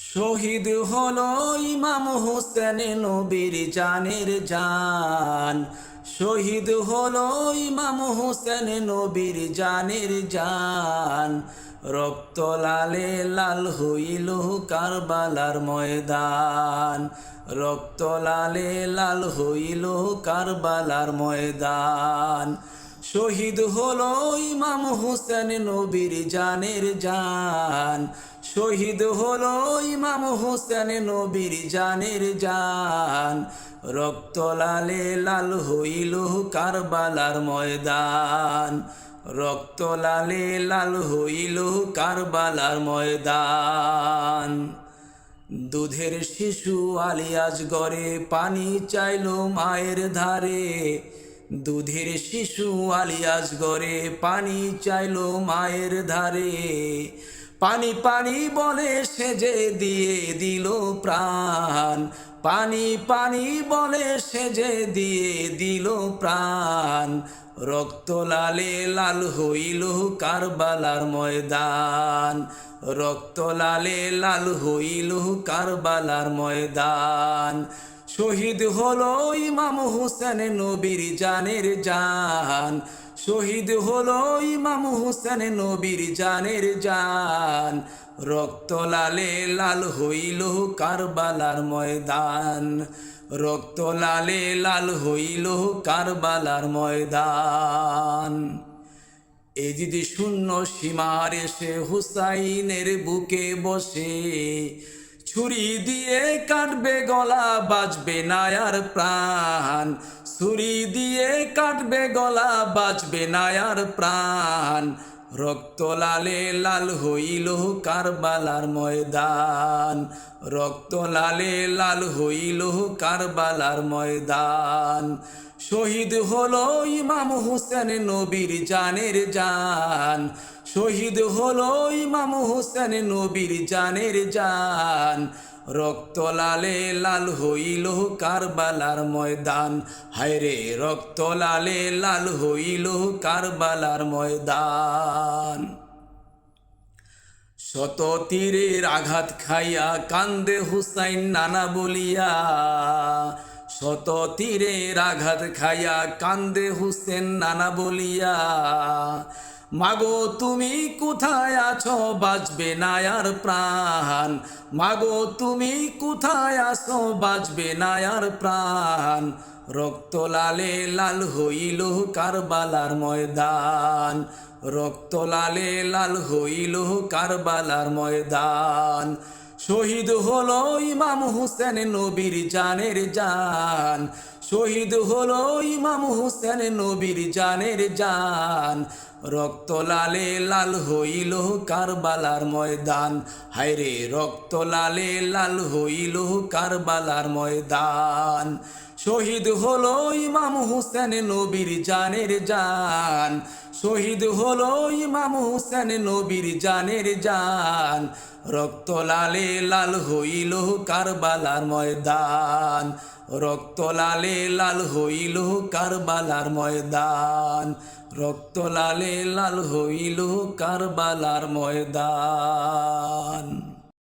শহীদ হলো ইমাম হোসেন নবীর জানের জান। শহীদ হলো ইমাম হোসেন নবীর জানের জান। রক্ত লালে লাল হইল কারবালার ময়দান। রক্ত লালে লাল হইল কারবালার ময়দান। শহীদ হলো ইমাম হোসেন নবীর জানের জান। শহীদ হলো ইমাম হোসেন নবীর জানের জান। রক্ত লালে লাল হইল কারবালার ময়দান। রক্ত লালে লাল হইল কারবালার ময়দান। দুধের শিশু আলিয়াজ গড়ে পানি চাইল মায়ের ধারে। দুধের শিশু আলিয়াজ গড়ে পানি চাইল মায়ের ধারে। পানি পানি বলে সেজে দিয়ে দিল প্রাণ। পানি পানি বলে সেজে দিয়ে দিল প্রাণ। রক্ত লালে লাল হইল কারবালার ময়দান। রক্ত লালে লাল হইল কারবালার ময়দান। শহীদ হলো ইমাম হোসেন নবীর জানের জান। শহীদ হলো ইমাম হোসেন নবীর জানের জান। রক্ত লালে লাল হইল কারবালার ময়দান। রক্ত লালে লাল হইল কারবালার ময়দান। এজিদ শূন্য সীমার এসে হুসাইনের বুকে বসে। ছুরি দিয়ে কাটবে গলা বাঁচবে না আর প্রাণ। ছুরি দিয়ে কাটবে গলা বাঁচবে না আর প্রাণ। রক্ত লালে লাল হইল কারবালার ময়দান। রক্ত লালে লাল হইল কারবালার ময়দান। শহীদ হলো ইমাম হোসেন নবীর জানের জান। শহীদ হলো ইমাম হোসেন নবীর জানের জান। রক্ত লালে লাল হইল কারবালার ময়দান। হায়রে রক্ত লালে লাল হইল কারবালার ময়দান। শত তীরের আঘাত খাইয়া কান্দে হুসাইন নানা বলিয়া। শত তীরের আঘাত খাইয়া কান্দে হুসেন নানা বলিয়া। মাগো তুমি কোথায় আছো বাঁচবে না আর প্রাণ। মাগো তুমি কোথায় আছো বাঁচবে না আর প্রাণ। রক্ত লালে লাল হইল কারবালার ময়দান। রক্ত লালে লাল হইল কারবালার ময়দান। শহীদ হলো ইমাম হোসেন নবীর জানের জান। শহীদ হলো ইমাম হোসেন নবীর জানের জান। রক্ত লালে লাল হইল কারবালার ময়দান। হায়রে রক্ত লালে লাল হইল কারবালার ময়দান। শহীদ হলো ইমাম হোসেন নবীর জানের জান। শহীদ হলো ইমাম হোসেন নবীর জানের জান। রক্ত লালে লাল হইল কারবালার ময়দান। রক্ত লালে লাল হইল কারবালার ময়দান। রক্ত লালে লাল হইল কারবালার ময়দান।